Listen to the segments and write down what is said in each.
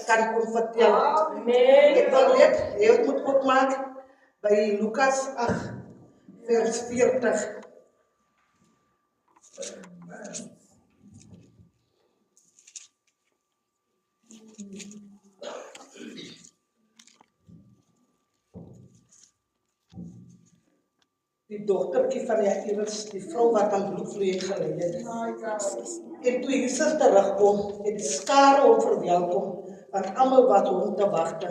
kan kon vertel. Ek wil net, jy moet opmaak by Lukas 8 vers 40. Die dogtertjie van Jairus, die vrou wat aan bloedvloeiing gelei het. En toe Jesus terugkom, het die skare hom verwelkom, want almal wat hom te wagte.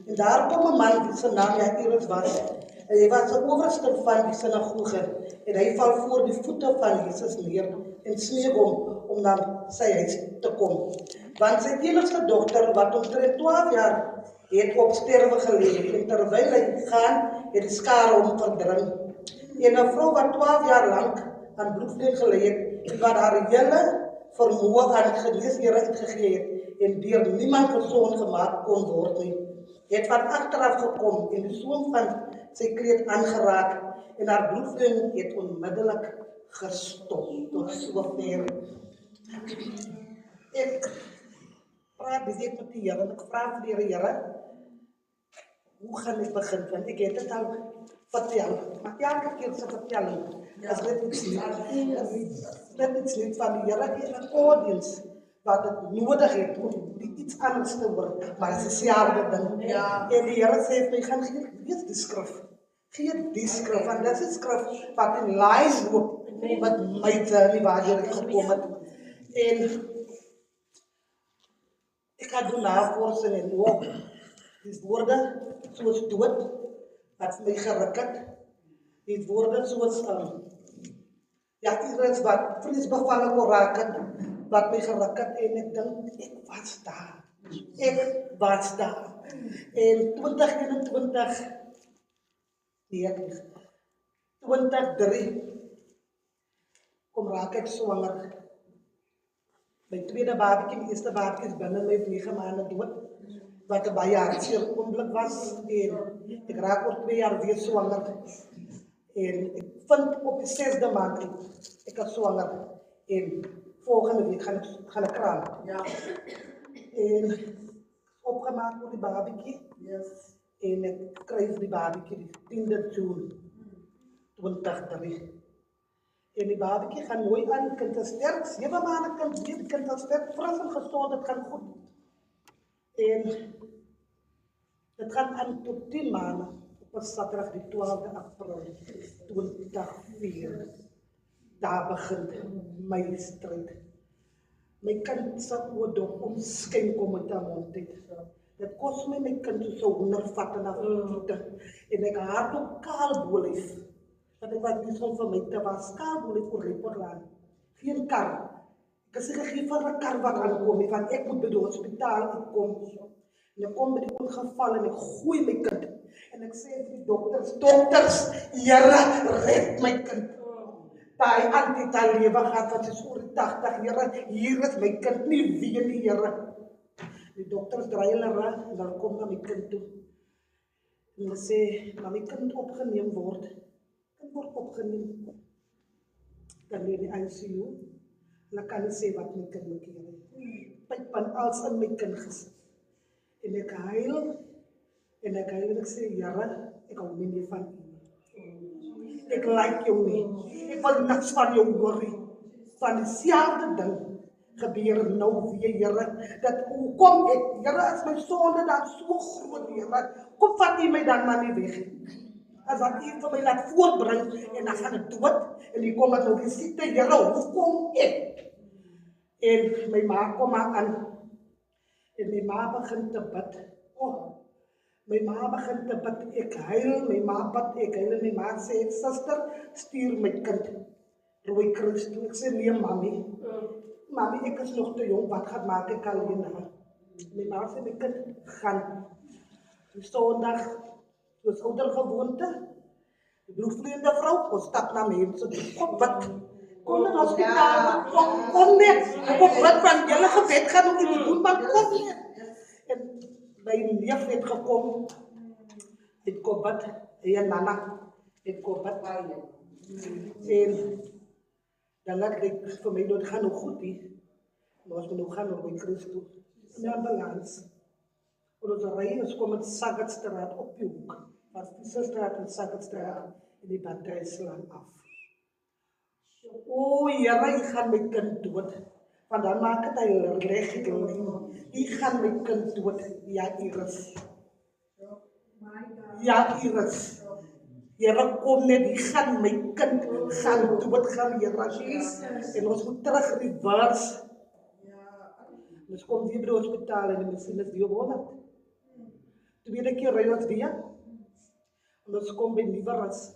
En daar kom 'n man wie se naam Jairus was. En hy was 'n owerste van die sinagoge. En hy val voor die voete van Jesus neer en smeek hom om na sy huis te kom. Want sy enigste dogter, wat omtrent 12 jaar het op sterwe gelê, en terwyl hy gaan, het die skare hom verdring. En 'n vrou wat 12 jaar lank aan bloedvloeiing gelei het, en wat haar hele vermoë aan geneesere gegee het, en deur niemand gesond gemaak kon word nie, het van agteraf gekom en die soem van sy kleed aangeraak, en haar bloedvloeiing het onmiddellik gestop. Tot sover. Ek praat dit met die Here, en ek vra vir die Here, hoe gaan ek begin? Want ek het dit al vertel, maar elke keer se vertelling, as dit iets niet van die Here en 'n audience wat dit nodig het om iets anders te word, maar het is dieselfde ding. En die Here sê vir my, gaan lees die skrif. Gee die skrif, want dit is die skrif wat in lyn loop met my journey waar ek gekom het. En ek gaan doen navorsing en ook die woorde soos dood, wat my geruk het, die woorde soos iets wat vleesbevalling kon raak het, wat my geruk het, en ek dink, ek was daar. En 2021, 23, kom raak ek swanger. My tweede babatjie, my eerste babatjie is binne my 9 maande dood, wat 'n baie hartseer oomblik was, en ek raak oor 2 jaar weer swanger. En ek vind op die 6de maand, ek is swanger, en volgende week gaan ek kraam. En opgemaak oor die babatjie, en ek kry vir die babatjie die 10de Junie 2023. En die babatjie gaan mooi aan, die kind is sterk, 7 maande kind, die kind is sterk, fris en gesond, het gaan goed. En het gaan aan tot 10 maande, op 'n Saterdag die 12de April 2004. Daar begin my stryd. My kind se oordop omskyn kom met haar mond uit. Dit kos my kind so 100 vat en voete. En ek haar op kaal boelief. Dat ek wat nie so vir my te was, kaal boelief oor Lepperland. Geen kar. Ek is gegee vir 'n kar wat aankom, want ek moet by die hospitaal kom. En ek kom by die ongeval en ek gooi my kind. En ek sê vir die dokters, Here, red my kind. Daai antital lewe gehad wat is oor 80, Here, hier is my kind, nie weer nie, Here. Die dokters draai hulle reg en dan kom na my kind toe. En hulle sê, maar my kind opgeneem word. Kind word opgeneem. Dan lê die ICU. Hulle kan nie sê wat my kind moet doen. Pyp van als in my kind gesit. En ek huil, en ek sê, Here, ek hou nie meer van U. Ek like jou nie. Ek wil niks van jou hoor nie. Van dieselfde ding gebeur nou weer, Here. Dat hoekom ek, Here, as my sonde dan so groot, Here, kom vat U my dan maar nie weg. As wat U vir my laat voorbring, en dan gaan ek dood, en U kom met nou die siekte, Here, hoekom ek? En my ma kom maar aan. En my ma begin te bid. My ma begin te bid. Ek huil, my ma bid, ek huil. En my ma sê, suster, stuur my kind. Rooi Kruis toe. Ek sê, nee, mami. Mami, ek is nog te jong, wat gaat maak ek alleen na? My ma sê, my kind, gaan. Die Sondag, soos ouder gewoonte, die bloedvloeiende vrou, ons stap na mense, kom bid. Kom na hospitaal, kom net. Kom bid van julle gebed gaan om iets doen, maar kom net. En my neef het gekom, het kom bid, en Nana het kom bid. En dan laat ek vir my, dit gaan nog goed hier. Maar as we nou gaan naar mijn Christus, in 'n ambulans. Ons ry, ons kom met Saggetstraat op die hoek. Was die Straat en Saggetstraat en die battery slaan af. O, Here, U gaan my kind dood. Want dan maak het hy reg gelyn. U gaan my kind dood. Ja, Iris. Ja, Iris. Here, kom net, U gaan my kind gaan dood gaan, Here. En ons moet terug reverse. Ons kom weer by die hospitaal en die machine is weer 100. Tweede keer ry ons weer. En ons kom by Nieuweras.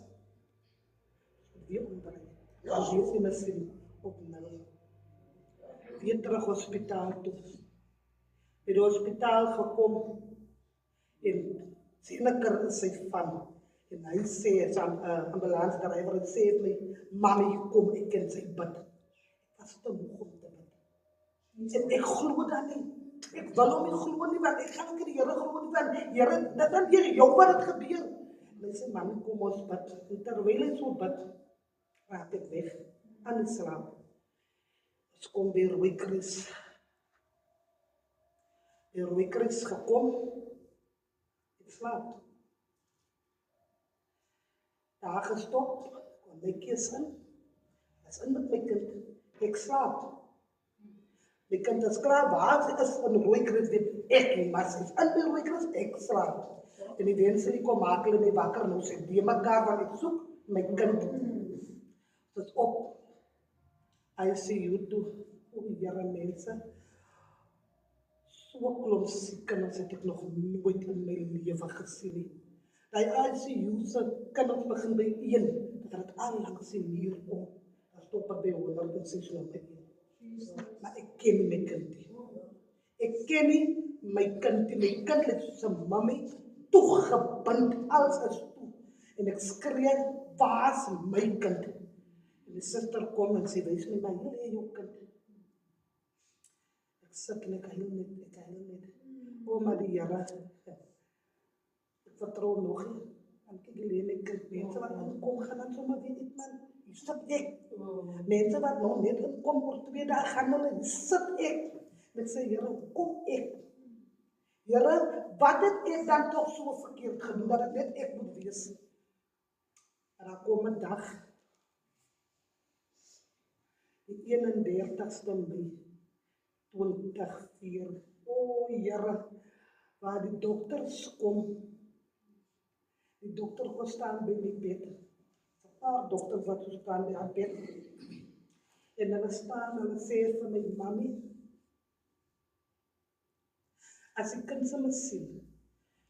Weer omdraai. Gaan weer die machine op 0. Weer terug hospitaal toe. By die hospitaal gekom en seker is sy van. En hy sê, as ambulansdrywer, hy sê my, mami, kom, ek ken sy bid. Ek was te moeg om te bid. En ek glo dat nie. Ek wil hom nie glo nie, want ek gaan nie die Here glo nie, want Here, dit dan deur jou wat dit gebeur. En hy sê, mami, kom ons bid. En terwyl hy so bid, raak ek weg aan die slaap. Ons kom by Rooikruis. By Rooikruis gekom, ek slaap. Daar gestop, kom my kies in, is in met my kind, ek slaap. My kind is klaar, waar is in Rooikruis, weet ek nie, maar sy is in by Rooikruis, ek slaap. En die wense die kom maak hulle my wakker, nou sê die mekaar, want ek soek my kind. Dit is op, ICU toe, o Here mense, so klomp siek kinders het ek nog nooit in my lewe gesien nie. Die ICU se kinders begin by 1, dat het al langs die muur kom, dan stop het by 106 op by 1. Maar ek ken nie my kind nie. Ek ken nie my kind nie. My kind het soos 'n mammy toegebind, alles is toe. En ek skree, waar is my kind? En die suster kom en sê, wys my, maar hier is jou kind. Ek sit en ek huil net. O, maar die Here, vertrou nog nie, want ek leer my kind, mense wat inkom, gaan dan sommer weet ek man, hier sit ek. Mense wat nog net inkom, oor 2 dae gaan hulle, hier sit ek. En ek sê, Here, kom ek. Here, wat het ek dan toch so verkeerd gedoen, dat het net ek moet wees. En dan kom 'n dag, die 31ste Mei, 2004, o Here, waar die dokters kom, die dokter kon staan by my bed. 'n paar dokters wat staan by haar bed. En hulle staan en hulle sê vir my, mami, as die kind se mens sien,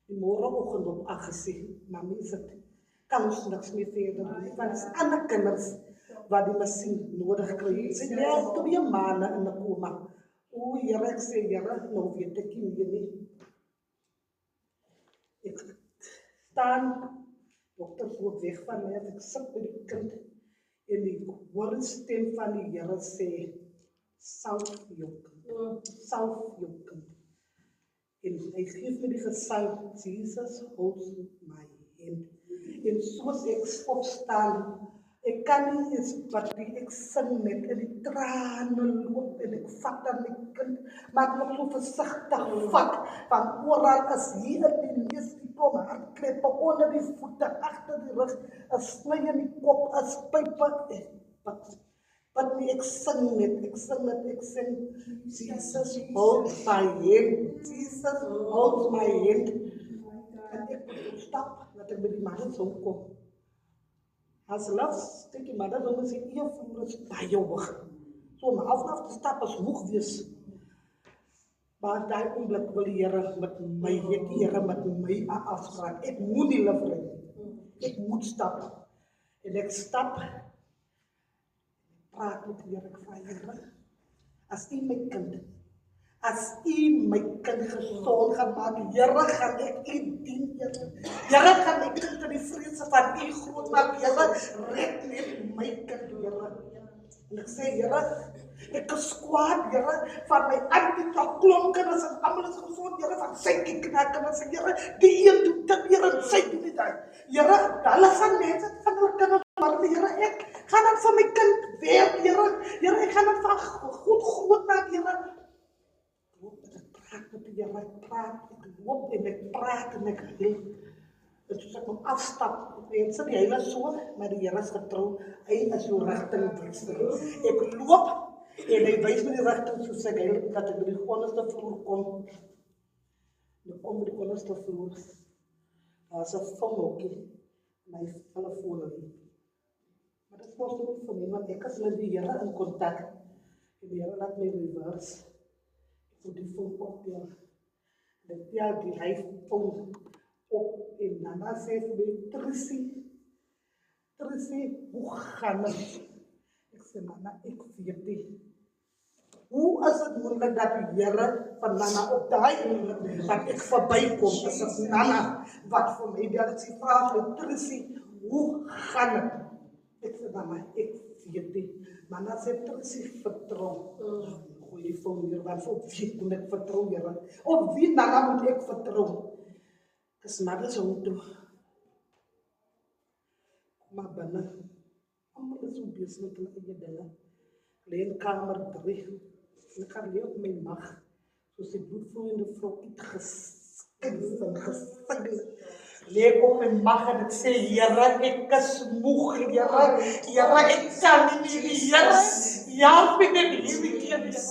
die môreoggend op 8 gesê, mami is dit, kan ons niks meer verder doen, want is ander kinders wat die masjien nodig kry. Sy lê al 2 maande in 'n koma. O Here, ek sê, Here, nou weet ek nie. Ek staan, dokter voor weg van my, ek sit by die kind, en die hoor 'n stem van die Here sê, salf jou kind. En hy gee my die gesang, Jesus holds my hand. En soos ek opstaan, ek kan nie eens wat ek sing net, en die trane loop, en ek vat aan my kind, maar ek moet so versigtig vat, want oral is hier in die neus, die kom hartkleppe, onder die voete, agter die rug, 'n sny in die kop, 'n spype, wat nie, ek sing net, ek sing, Jesus holds my hand, Jesus holds my hand, en ek moet stap, dat ek by die manne sou kom. As laatst stukkie manne, dan moet sy eervoer is baie hoog, so om af te stap as moeg wees, maar daai oomblik wil die Here met my, het die Here met my 'n afspraak, ek moet die lief ry, ek moet stap, en ek stap, praat met die Here, ek vra Here, as U my kind gesond gaan maak, Here, gaan ek U dien, Here, gaan my kind in die vrese van U groot maak, Here, red net my kind, Here. En ek sê, Here, ek is kwaad, Here, van my auntie tot klomp kinders en almal is gesond, Here, van sy kinders, Here, die een doen dit, Here, sy doen dit, Here, hulle gaan mense van hulle kinders, maar Here, ek gaan dan vir my kind werk, Here, ek gaan dan van goed groot maak, Here. praat met die Here, ek praat, ek loop en ek praat en ek heel. En soos ek hom afstap, mense die hele so, maar die Here is getrou, hy is jou rigtingwyser. Ek loop en hy wys my die rigting soos ek heel, dat ek by die onderste vloer kom. En kom by die onderste vloer, daar is 'n vonhokkie, my telefoon nie. Maar dit was nie vir my, want ek is met die Here in kontak. En die Here laat my reverse. Ek moet die phone optel. En ek tel die hy phone op. En daarna sê vir my, Tracy, hoe gaan het? Ek sê, Nana, ek weet nie. Hoe is het moontlik dat die Here van Nana op daai oomblik dat ek verbykom, is dit Nana wat vir my bel, sy vra vir Tracy, hoe gaan het? Ek sê, Nana, ek weet nie. Nana sê, Tracy, vertrou. Goeie phone hier, want op wie moet ek vertrou, Here? Op wie, Nana, moet ek vertrou? Ek is maar dis hoe toe. Kom maar binne. Almal is so besig met hulle eie dinge. Leen kamer 3. En ek gaan lê op my mag. Soos die bloedvloeiende vrou uitgeskins en gesing. Lê op my mag en ek sê, Here, ek is moeg, Here. Here, ek kan nie meer, Here. Help my net hierdie keer, Here.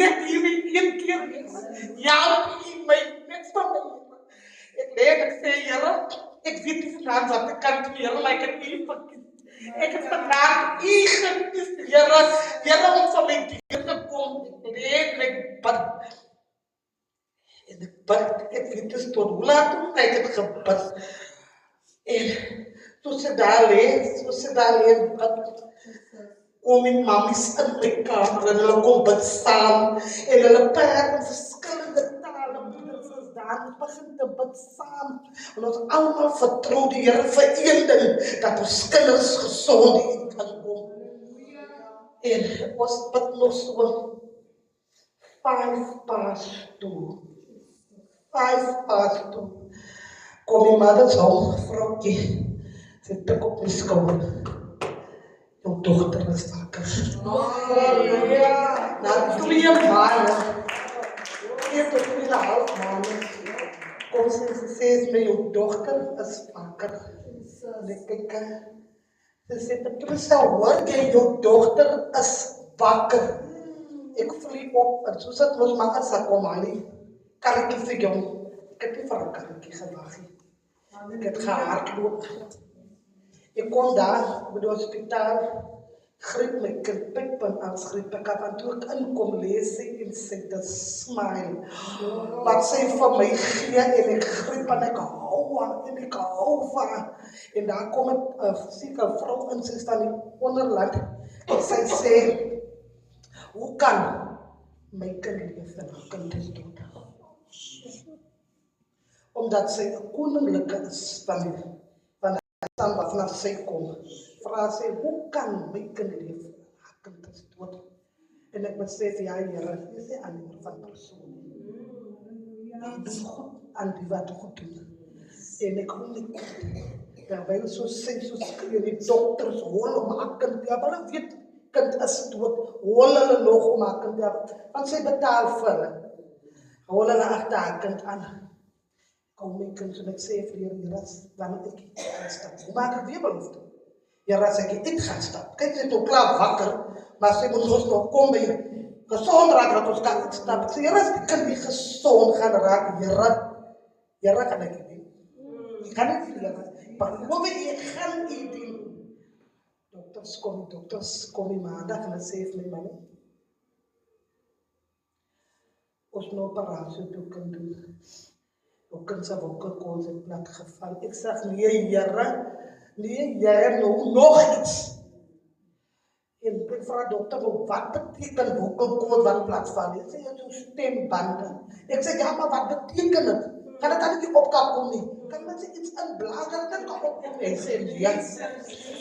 Net hierdie een keer, Here. Help my, net van my. Ek lê en ek sê, Here, ek weet nie vanavond wat ek kan doen, Here, maar ek het nie verkies. Ek het vanavond gekies, Here, om van my deur te kom. Ek lê en ek bid. En ek bid, ek weet dus tot hoe laat toe, ek het gebid. En soos ek daar lê en bid, kom die mammies in my kamer en hulle kom bid saam. En hulle praat in verskillende tale, moeders is daar, ons begin te bid saam. En ons almal vertrou die Here vir een ding, dat ons kinders gesond hier kan kom. En ons bid nog so 2:05. 2:05. Kom die moeders hom, vroukie, sy tik op my skouer. Jou dogter is wakker. Na 2 maanden, 2 tot 2,5 maanden, kom sy sê my, jou dogter is wakker. En ek kyk, sy sê, Patricia, hoor jy, jou dogter is wakker. Ek vlieg op, en soos het ons maak as ek kom aan, karretjie vir jou. Ek het nie vir 'n karretjie gewag nie. Ek het gehardloop. Ek kom daar by die hospitaal, griep my kind, pykpunt afgriep, ek had aan toe ek inkom, lees sy en sy te smile. Wat sy vir my gee, en ek griep en ek hou aan, en ek hou van. En daar kom 'n sieke vrou in, sy staan in onderland, en sy sê, hoe kan my kind leef en haar kind is dood? Omdat sy 'n koninklike is van dan wat vanaf sy kom, vra sy, hoe kan my kind leef? Haar kind is dood. En ek besef, ja Here, jy sê aan die van persoon. Jy doen goed aan die wat goed doen. En ek hoor nie, terwyl so sê, so skree die dokters, hol om haar kind, ja, maar hulle weet, kind is dood, hol hulle nog om haar kind, ja, want sy betaal vir hulle. Hol hulle agter haar kind aan. Kom my kind, en ek sê vir Here, dan moet ek gaan stap. Hoe maak ek weer belofte? Here, as ek uit gaan stap. Kyk, sy het ook klaar wakker, maar sy moet ons nog kom by gezond raak, dat ons kan stap. Ek sê, Here, as die kind nie gezond gaan raak, Here, kan ek nie. Ek kan nie vir Here. Maar hoe ek gaan nie doen? Dokters kom die maandag en hulle sê vir my, mami, ons moet 'n operasie toe kan doen. Ook kan sy wokkelkols in plat geval. Ek sê, nee Here, nog iets. En ek vra dokter, wat beteken wokkelkols wat plat val? Ek sê, jy het jou stembande. Ek sê, ja, maar wat beteken het? Kan het dan nie opkap kom nie? Kan mense iets inblaas, dat dit kan opkom? Ek sê, nee.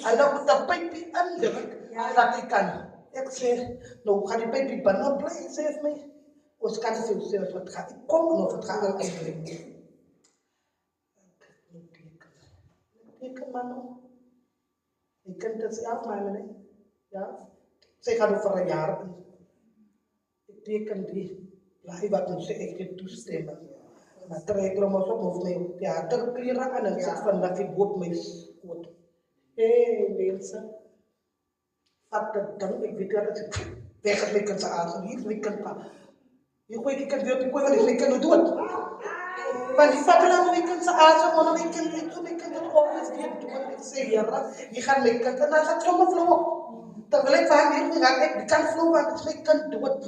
Hulle moet 'n pypie indruk, dat jy kan. Ek sê, nou gaan die pypie binne bly, sê vir my. Ons kan nie sê, wat gaan, ek kom nog, wat gaan dan uitbring. Teken maar nog. Die kind is 11 maanden, hè? Ja. Sy gaan over 1 jaar in. Ek teken die Bly wat ons sê ek het toestemming. Maar trek hom ons op my theaterklere aan en sit vandag die boop my skoot. Mense, vat dit dan, ek weet dat ek weg het my kind se asem, hier is my kind pa. Hier gooi ek kind weer op die kooi, want my kind dood. Want die vat hulle my kind se asem, maar my kind het always weer dood. Ek sê, Here, hier gaan my kind, en dan gaan sommer vloe op. Terwyl ek van hier gegaan, ek kan vloe, want het is my kind dood.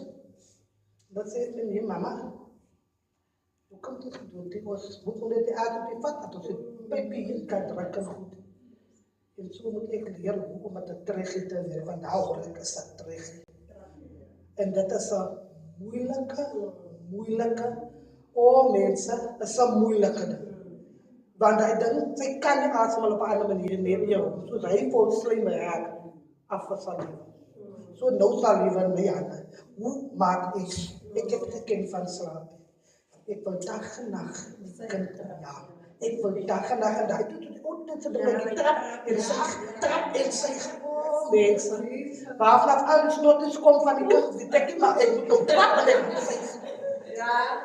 Dat sê ek, nee mama, hoe komt het dood? Ek was, moet net die asem die vat, dat ons het pijpie in kan drukken goed. En so moet ek leer hoe om het terug te weer, want nou hoor ek is dat terug. En dit is een moeilike, mense, is een moeilike ding. Want hy ding, sy kan nie asemhaal op 'n ander manier nie, soos hy vol slijm raak, afgesal. So nou sal liever my hande. Hoe maak ek het geken van slaap. Ek wil dag en nacht, die kind, ja. Ik wil dag en nacht en dag. Dit is een trap en sy, mensen. Waarvan alles notice komt van die kind, die denk ik, maar ik moet nog trappen en ik moet sy. Ja.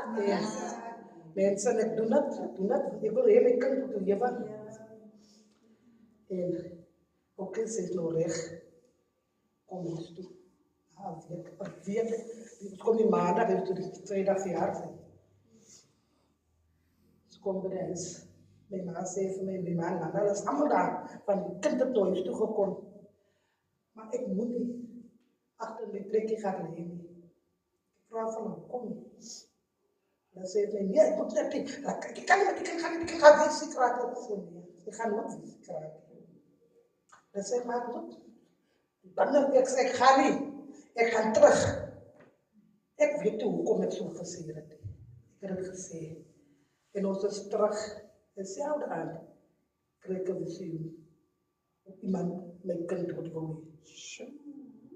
Mensen, ik doe het. Ik wil heel mijn kind moeten leven. En ook is het nog recht. Kom eens toe. Een week. Ik kom die maandag, heeft het 2 dagen verjaardag. Ze komt bij de huis. Mijn ma zei voor mij, mijn man, dat is allemaal daar. Van die kindertooi is toegekomen. Maar ik moet niet. Achter mijn plekje gaan liggen. Ik vraag van hem, kom je. Dan zei hij, nee, ik moet net niet. Ik ga weer ziek raken. Ik ga nooit ziek raken. Dan zei ik, maar goed. Ik zei, ik ga niet. Ik ga terug. Ik weet hoe kom ik zo versierd. Ik heb het gezegd. En ons is terug. Hetzelfde aan. Krijg ik een visioen. Iemand mijn kind wordt wonen.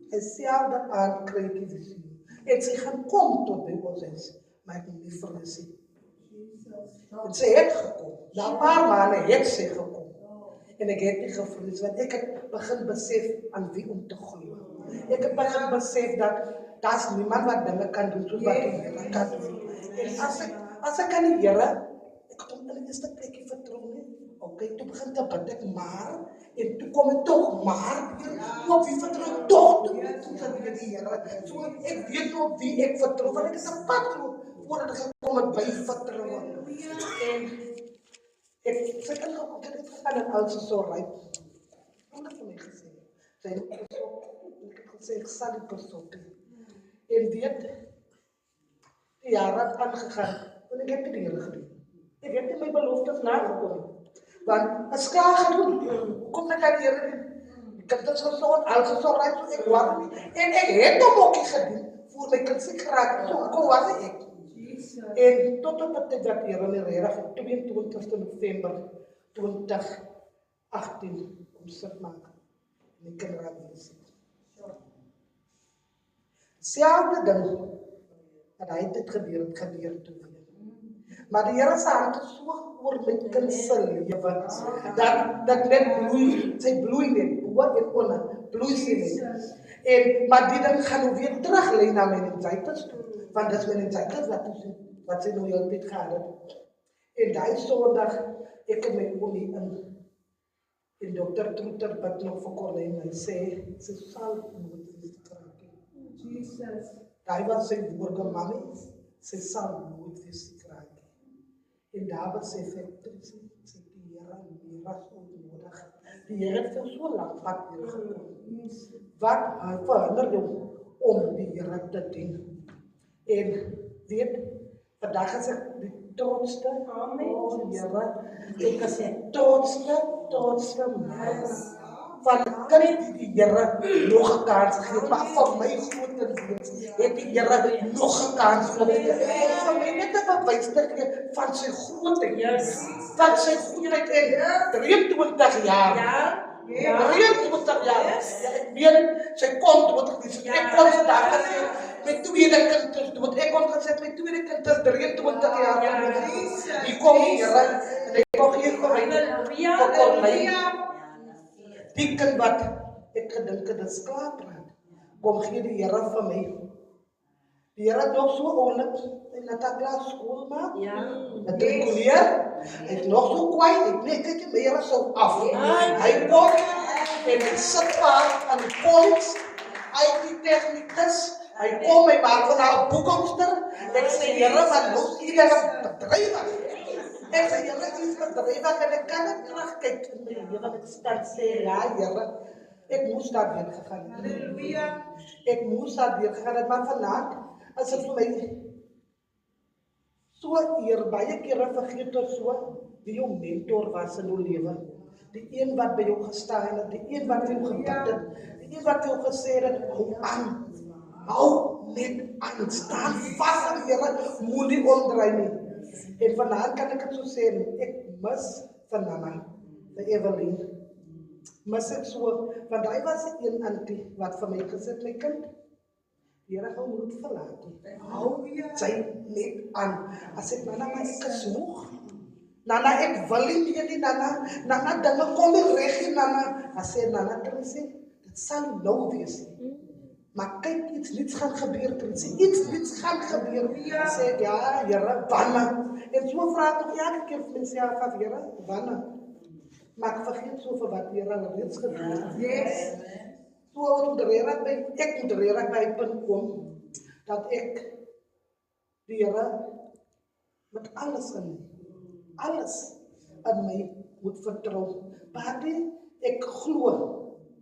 Hetzelfde aan krijg ik een visioen. En ze gaan komen tot bij ons. Maar ik moet niet verliezen. En ze heeft gekomen. Na een paar maanden heeft ze gekomen. En ik heb niet gevreesd, want ik heb begin besef aan wie om te groeien. Ik heb begin besef dat daar is niemand wat dingen kan doen zoals wat ik kan doen. En als ik kan niet jaren, ik kom in de eerste plekje vertrouwen. Oké, toen begint te bidden, maar. En toen kom ik toch maar. Op wie vertrouw ik toch? Toen zei ik die jaren. Zo, ik weet nog wie ik vertrouw, want ik is een pad voordat ik kom bij vertrouwen. En ik zeg, dit is aan het oudste zo rijp. Wat heb je mij gezegd? Ik heb gezegd, ik zal die persoon doen. En weet, die jaren aangegaan. En ik heb het hier gedaan. Ik heb niet mijn beloftes nagekomen. Want het is klaar gedaan. Hoe kom ik aan hier doen? Ik heb dus gezegd, alles is zo rijp, zo ik was niet. En ik heb hem ook gedaan. Voor ik het ziek raak. Zo kom was ik. En tot op het dat hier in de 22 november 2018 omzet maken. En ik heb er gezien. Hetzelfde ding, dat hij dit gebeurt toe. Maar de Heere zei, het is zo voor mijn kind se leven, dat net bloei, sy bloei net, bo en onder, bloei sy net. En, maar die ding gaan nou weer terugleiden naar mijn meningitis toe. Want dat is meningitis wat sy nou heel tijd gehad het. En die zondag, ek het my olie en dokter Troeter bid nog vir Corlijn, hy sê, sy sal nooit weer raak. Jesus. Die was sy woorde, mami, sy sal nooit weer raak. En daar was sy factorie, sy die Here onnodig. Die Here het vir so lang pad weer gekom. Wat verhinder jou om die Here te dien? En weet, vandag is ek die trotsste, Here, ek is die trotsste mens. Van kan die Here nog 'n kans gegee, maar van my groter wees, het die Here nog 'n kans gegee. Om vir my net te bewys van sy grootheid, van sy goedheid en 23 jaar. Ja, 23 jaar. Ja, ek weet, sy kon dood gewees. Ek kon vandag gesê, my tweede kind is dood. Ek kon gesê, my tweede kind is 23 jaar oud. Die kom hier, en ek kom hier vir Corlijn. Die kind wat ek gedink het is klaar praat, kom gee die Here vir my Die Here het nog so oulik in dat klas skool maak. Ja. Matrikuleer. Hy is nog so kwaai, ek net kyk die Here sou af. Hy kom en hy sit daar aan die college, IT-technicus. Hy kom, hy maak van haar boekhoudster. Ek sê, Here, wat nou sê jy dat bedrywer? Ek sê, Here, is bedrywer en ek kan het terugkyk in my lewe. Ek kan sê, ja, Here, ek moes daar weer gegaan. Halleluja. Ek moes daar weer gegaan het, maar vanavond, as het vir my so eer, baie kere vergeet ons so, wie jou mentor was in jou lewe. Die een wat by jou gestaan het, die een wat jou gebid het, die een wat jou gesê het, hou aan. Hou net aan, staan vast aan die Here, moet nie omdraai nie. En vanavond kan ek het so sê, ek mis van Nana, die Evelyn. Mis ek so, want hy was die een auntie wat vir my gesê, my kind, die Here gaan moet verlaat. Hou sy net aan. As ek Nana, maar ek is moeg. Nana, ek wil nie meer nie, Nana, dinge kom nie reg nie, Nana. As sê Nana, Tracy, dit sal nou wees. Maar kyk, iets niets gaan gebeur, Tracy. Iets niets gaan gebeur. Sê ek, ja, Here, wanneer? En so vraag ek elke keer vir myself af, Here, wanneer? Maar ek vergeet so vir wat Here reeds gedoen het. Yes. So ek moet reg by punt kom, dat ek die Here met alles in my moet vertrou. Baie, ek glo,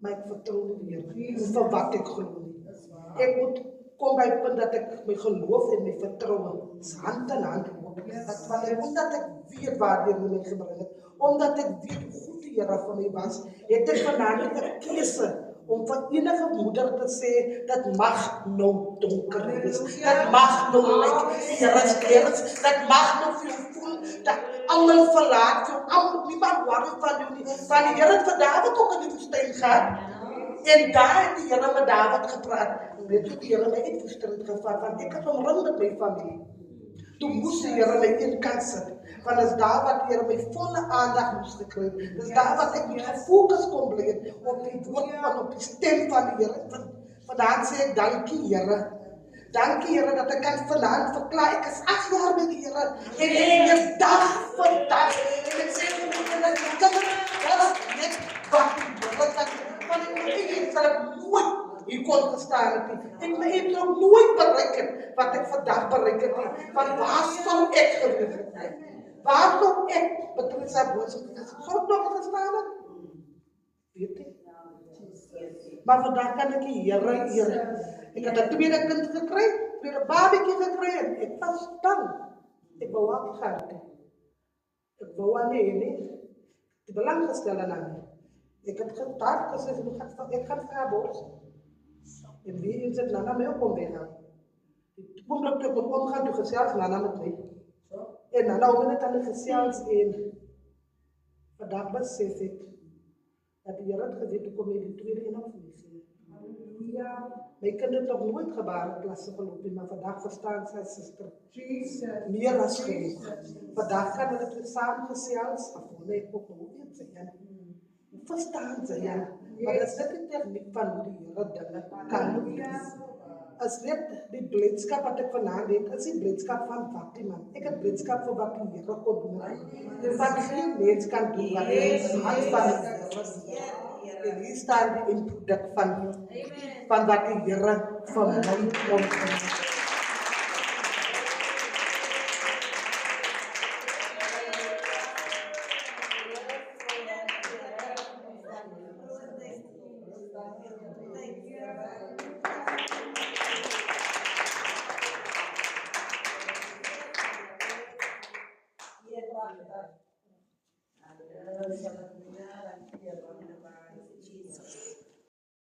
maar ek vertrou nie die Here, vir wat ek glo nie. Ek moet kom by punt dat ek my geloof en my vertroue hand in hand loop. Omdat ek weet waar die Here my gebring het, omdat ek weet hoe goed die Here vir my was, het ek vanaand 'n keuse om vir enige moeder te sê, dat mag nou donker wees, dat mag nou lyk, dat mag nou vir jou voel, dat almal verlaat jou, niemand worry van jou nie, want die Here het vir Dawid ook in die woestyn gehad, en daar het die Here met Dawid gepraat, weet jy, die Here my uit woestyn gevat, want ek het omring met my familie, toe moes die Here my een kant sit, want is daar wat die Here my volle aandag moes gekry, is daar wat ek moet gefokus kon bly op die woord van, op die stem van die Here. Vandaag sê ek, dankie Here. Dankie Here dat ek kan vanavond verklaar, ek is 8 jaar met die Here, en ek is dag vir dag, en ek sê vir my, dat ek kan net wat die Here kan, want ek sal ek nooit hier kon gestaan het nie, en my het nog nooit bereik het, wat ek vandag bereik het nie, want waar sou ek gewees het? Waar sou ek, Patricia Boos, sou ek nog gestaan het? Weet jy? Maar vandag kan ek die Here eer. Ek het 'n tweede kind gekry, tweede babetjie gekry, en ek was bang. Ek wou afgaan. Ek wou nie, die belang gestel aan my. Ek het getaak gesê, ek gaan vir haar bors. En wie is het Nana my ook omweggaan? Die oomblik toe ek moet omgaan, toe gesels Nana met my. En Nana om net aan die gesels, en vandag besef ek, dat die Here het geweet, hoe kom jy die tweede een op my sê. Halleluja. My kind het nog nooit gebarenklasse geloop nie, maar vandag verstaan sy suster. Meer as genoeg. Vandag kan hulle het saam gesels, af hoe ek ook nog weet sy, hoe verstaan sy, maar dit is net die techniek van hoe die Here dinge kan doen. As net die blydskap wat ek vanavond het, is die blydskap van wat die man. Ek het blydskap vir wat die Here kon doen. Wat geen mens kan doen, wat die hand van die Here. En hier staan die inproduk van wat die Here van my kon doen.